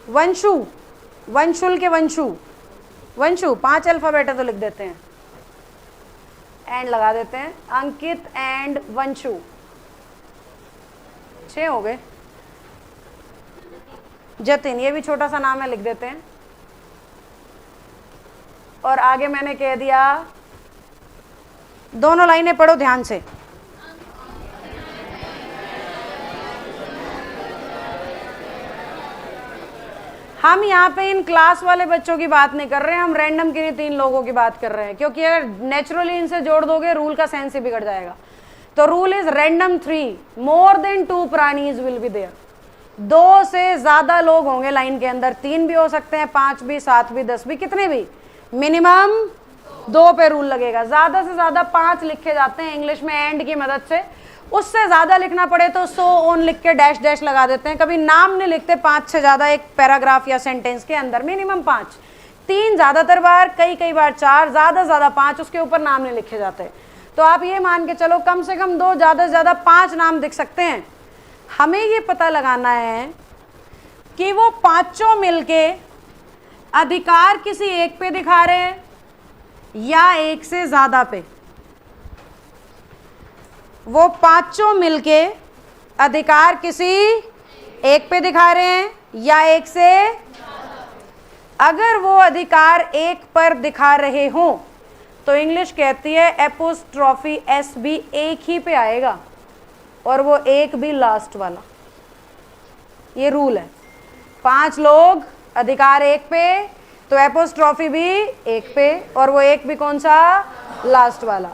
वंशु, वंशुल के वंशु, वंशु 5 अल्फाबेट है तो लिख देते हैं, एंड लगा देते हैं, अंकित एंड वंशु 6 हो गए। जतिन, ये भी छोटा सा नाम है, लिख देते हैं। और आगे मैंने कह दिया, दोनों लाइनें पढ़ो ध्यान से। हम यहाँ पे इन क्लास वाले बच्चों की बात नहीं कर रहे हैं, हम रैंडम के लिए 3 लोगों की बात कर रहे हैं, क्योंकि अगर नेचुरली इनसे जोड़ दोगे रूल का सेंस ही बिगड़ जाएगा। तो rule is random 3, more than 2 प्राणीज विल बी देयर। 2 से ज्यादा लोग होंगे लाइन के अंदर, 3 भी हो सकते हैं, 5 भी, 7 भी, 10 भी, कितने भी, मिनिमम 2 पे रूल लगेगा। ज्यादा से ज्यादा 5 लिखे जाते हैं इंग्लिश में एंड की मदद से, उससे ज्यादा लिखना पड़े तो सो ऑन लिख के डैश डैश लगा देते हैं, कभी नाम नहीं लिखते 5 से ज्यादा एक पैराग्राफ या सेंटेंस के अंदर, मिनिमम 5, 3 ज्यादातर बार, कई बार 4, ज्यादा से ज्यादा 5, उसके ऊपर नाम नहीं लिखे जाते। तो आप ये मान के चलो कम से कम 2, ज्यादा से ज्यादा 5 नाम दिख सकते हैं। हमें ये पता लगाना है कि वो 5 मिलके अधिकार किसी एक पे दिखा रहे हैं या एक से ज्यादा पे। वो 5 मिलके अधिकार किसी एक पे दिखा रहे हैं या एक से, अगर वो अधिकार एक पर दिखा रहे हो तो इंग्लिश कहती है एपोस्ट्रॉफी एस भी एक ही पे आएगा, और वो एक भी लास्ट वाला। ये रूल है, 5 लोग अधिकार एक पे तो एपोस्ट्रॉफी भी एक पे, और वो एक भी कौन सा, लास्ट वाला।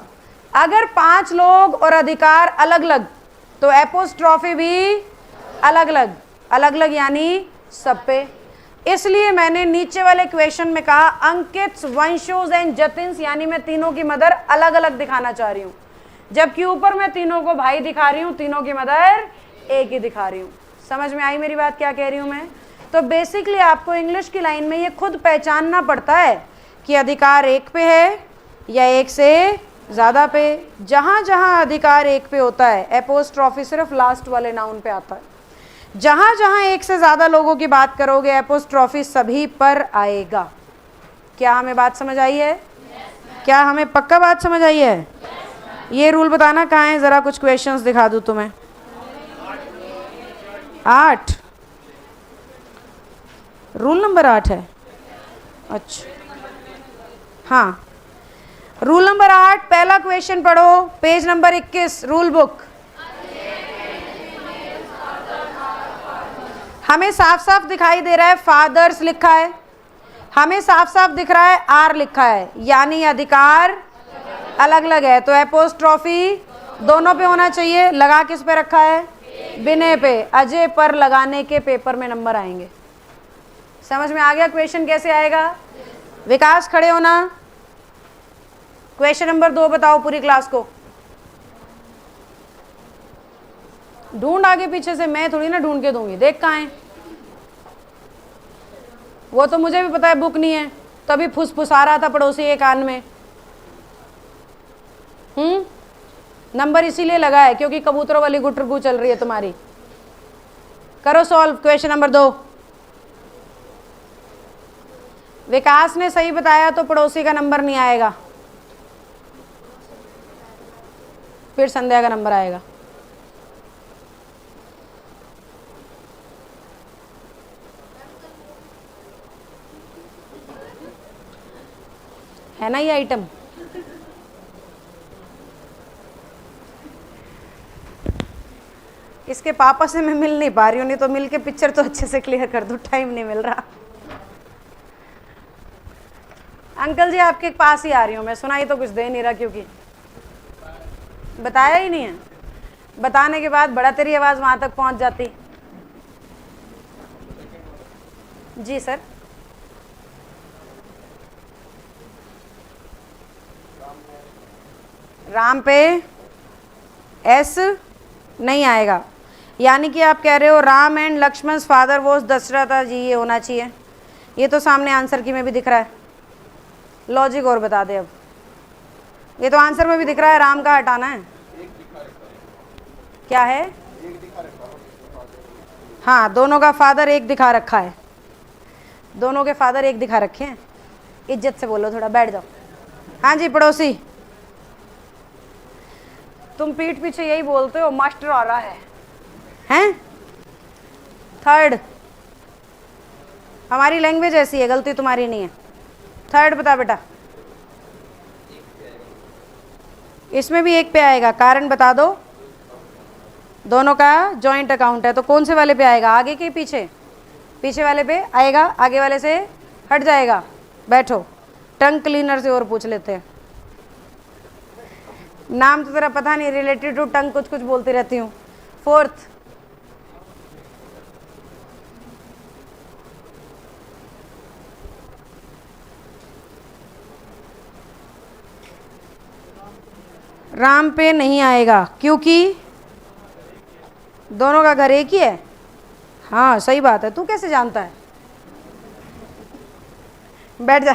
अगर 5 लोग और अधिकार अलग अलग तो एपोस्ट्रॉफी भी अलग अलग, अलग अलग यानी सब पे। इसलिए मैंने नीचे वाले क्वेश्चन में कहा अंकित, वंशुज एंड जतिन्स, यानी मैं तीनों की मदर अलग अलग दिखाना चाह रही हूँ, जबकि ऊपर मैं तीनों को भाई दिखा रही हूँ, तीनों की मदर एक ही दिखा रही हूँ। समझ में आई मेरी बात, क्या कह रही हूँ मैं? तो बेसिकली आपको इंग्लिश की लाइन में ये खुद पहचानना पड़ता है कि अधिकार एक पे है या एक से ज़्यादा पे। जहाँ जहाँ अधिकार एक पे होता है एपोस्ट्रॉफी सिर्फ लास्ट वाले नाउन पे आता है, जहाँ जहाँ एक से ज़्यादा लोगों की बात करोगे एपोस्ट्रॉफी सभी पर आएगा। क्या हमें बात समझ आई है? क्या हमें पक्का बात समझ आई है? ये रूल बताना कहाँ है, ज़रा कुछ क्वेश्चंस दिखा दूँ तुम्हें। 8, रूल नंबर 8 है। अच्छा हाँ, रूल नंबर 8, पहला क्वेश्चन पढ़ो, पेज नंबर 21 रूल बुक। हमें साफ साफ दिखाई दे रहा है फादर्स लिखा है, हमें साफ साफ दिख रहा है आर लिखा है, यानी अधिकार अलग अलग है, तो एपोस्ट्रॉफी दोनों पे होना चाहिए। लगा किस पे रखा है? बिने पे। अजय पर लगाने के पेपर में नंबर आएंगे। समझ में आ गया क्वेश्चन कैसे आएगा? विकास खड़े होना। क्वेश्चन नंबर 2 बताओ पूरी क्लास को। ढूंढ आगे पीछे से, मैं थोड़ी ना ढूंढ के दूंगी, देख कहाँ है वो, तो मुझे भी पता है बुक नहीं है, तभी फुसफुसा रहा था पड़ोसी के कान में। नंबर इसीलिए लगा है क्योंकि कबूतरों वाली गुटरगू चल रही है तुम्हारी। करो सॉल्व क्वेश्चन नंबर 2। विकास ने सही बताया तो पड़ोसी का नंबर नहीं आएगा, फिर संध्या का नंबर आएगा। है ना ये आइटम? इसके पापा से मैं मिल नहीं पा रही हूँ, नहीं तो मिल के पिक्चर तो अच्छे से क्लियर कर दूँ, टाइम नहीं मिल रहा। अंकल जी आपके पास ही आ रही हूँ मैं, सुनाई तो कुछ दे नहीं रहा क्योंकि बताया ही नहीं है। बताने के बाद बड़ा तेरी आवाज़ वहाँ तक पहुँच जाती। जी सर। राम पे एस नहीं आएगा, यानी कि आप कह रहे हो Ram and Lakshman father was Dashrath ji, ये होना चाहिए। ये तो सामने आंसर की में भी दिख रहा है। लॉजिक और बता दे अब, ये तो आंसर में भी दिख रहा है, राम का हटाना है। क्या है? हाँ, दोनों का फादर एक दिखा रखा है। दोनों के फादर एक दिखा रखे हैं। इज्जत से बोलो, थोड़ा बैठ जाओ। हाँ जी पड़ोसी, तुम पीठ पीछे यही बोलते हो मास्टर आ रहा है, हैं? थर्ड, हमारी लैंग्वेज ऐसी है, गलती तुम्हारी नहीं है। थर्ड बता बेटा। इसमें भी एक पे आएगा, कारण बता दो। दोनों का जॉइंट अकाउंट है, तो कौन से वाले पे आएगा, आगे के पीछे? पीछे वाले पे आएगा, आगे वाले से हट जाएगा। बैठो, टंग क्लीनर से और पूछ लेते हैं। नाम तो तेरा पता नहीं, रिलेटेड टू टंग कुछ कुछ बोलती रहती हूँ। फोर्थ, राम पे नहीं आएगा क्योंकि दोनों का घर एक ही है। हाँ सही बात है, तू कैसे जानता है? बैठ जा।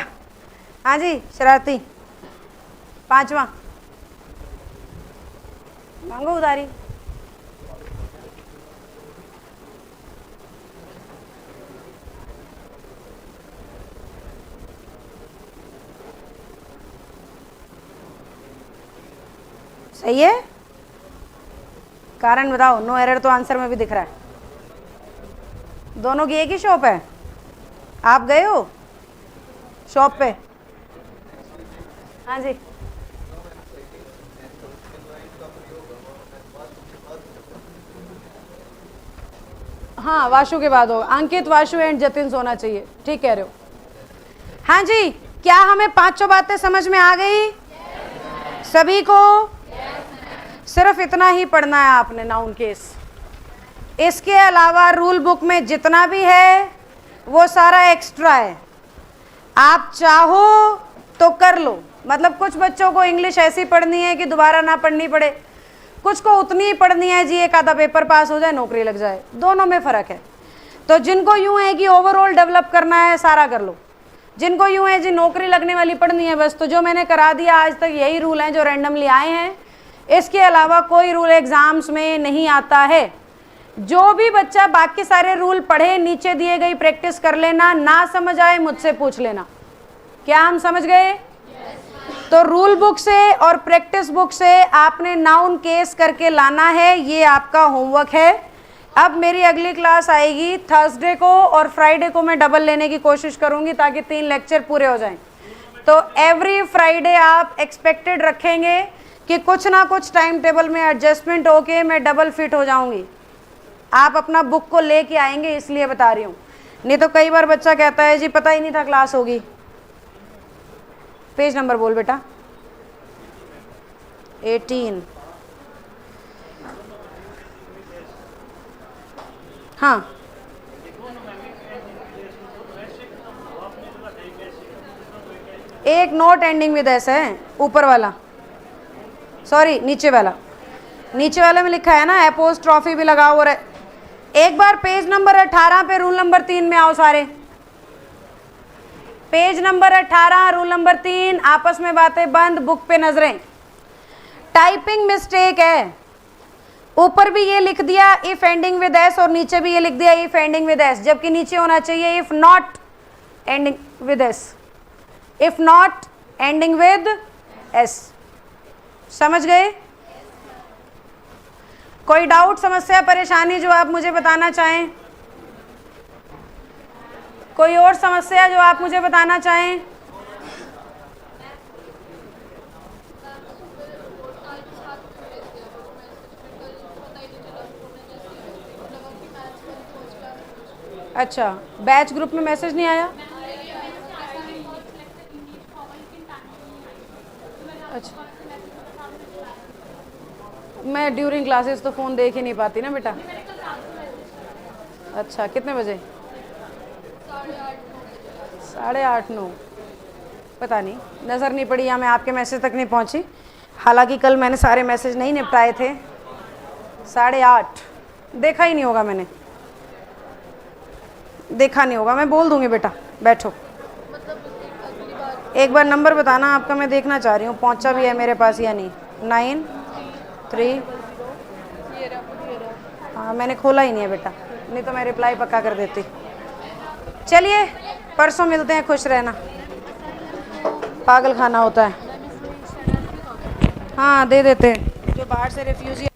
हाँ जी शरारती। पांचवा, मांगो उधारी। सही है, कारण बताओ। नो एरर तो आंसर में भी दिख रहा है। दोनों की एक ही शॉप है, आप गए हो शॉप पे? हाँ जी, हाँ वाशु के बाद हो। अंकित, वाशु एंड जतिन सोना चाहिए, ठीक कह रहे हो। हाँ जी, क्या हमें पांचों बातें समझ में आ गई? सभी को? सिर्फ इतना ही पढ़ना है आपने, नाउन केस। इसके अलावा रूल बुक में जितना भी है वो सारा एक्स्ट्रा है, आप चाहो तो कर लो। मतलब कुछ बच्चों को इंग्लिश ऐसी पढ़नी है कि दोबारा ना पढ़नी पड़े, कुछ को उतनी ही पढ़नी है जी एक आधा पेपर पास हो जाए, नौकरी लग जाए। दोनों में फ़र्क है। तो जिनको यूँ है कि ओवरऑल डेवलप करना है, सारा कर लो। जिनको यूँ है जी नौकरी लगने वाली पढ़नी है बस, तो जो मैंने करा दिया आज तक यही रूल हैं जो रैंडमली आए हैं। इसके अलावा कोई रूल एग्जाम्स में नहीं आता है। जो भी बच्चा बाकी सारे रूल पढ़े, नीचे दिए गई प्रैक्टिस कर लेना, ना समझ आए मुझसे पूछ लेना। क्या हम समझ गए? तो रूल बुक से और प्रैक्टिस बुक से आपने नाउन केस करके लाना है, ये आपका होमवर्क है। अब मेरी अगली क्लास आएगी थर्सडे को, और फ्राइडे को मैं डबल लेने की कोशिश करूंगी ताकि 3 लेक्चर पूरे हो जाएं। तो एवरी फ्राइडे आप एक्सपेक्टेड रखेंगे कि कुछ ना कुछ टाइम टेबल में एडजस्टमेंट होके मैं डबल फिट हो जाऊंगी। आप अपना बुक को लेके आएंगे, इसलिए बता रही हूँ। नहीं तो कई बार बच्चा कहता है जी पता ही नहीं था क्लास होगी। पेज नंबर बोल बेटा। 18। हाँ, एक नोट एंडिंग विद एस है, ऊपर वाला, सॉरी नीचे वाला। नीचे वाले में लिखा है ना एपोस्ट्रॉफी भी लगा हुआ है। एक बार पेज नंबर 18 पे रूल नंबर 3 में आओ सारे। पेज नंबर 18 रूल नंबर 3, आपस में बातें बंद, बुक पे नजरें। टाइपिंग मिस्टेक है, ऊपर भी ये लिख दिया इफ एंडिंग विद एस और नीचे भी ये लिख दिया इफ एंडिंग विद एस, जबकि नीचे होना चाहिए if not ending with S, if not ending with S. समझ गए? कोई डाउट, समस्या, परेशानी जो आप मुझे बताना चाहें? कोई और समस्या जो आप मुझे बताना चाहें? अच्छा, बैच ग्रुप में मैसेज नहीं आया? अच्छा, मैं ड्यूरिंग क्लासेस तो फ़ोन देख ही नहीं पाती ना बेटा। अच्छा, कितने बजे? 8:30 9, पता नहीं, नज़र नहीं पड़ी या मैं आपके मैसेज तक नहीं पहुंची। हालांकि कल मैंने सारे मैसेज नहीं निपटाए थे। 8:30 देखा ही नहीं होगा, मैंने देखा नहीं होगा। मैं बोल दूंगी बेटा, बैठो। एक बार नंबर बताना आपका, मैं देखना चाह रही हूँ पहुँचा भी है मेरे पास या नहीं। 9 3, हाँ मैंने खोला ही नहीं है बेटा, नहीं तो मैं रिप्लाई पक्का कर देती। चलिए परसों मिलते हैं, खुश रहना। पागल खाना होता है। हाँ दे देते, जो बाहर से रिफ्यूजी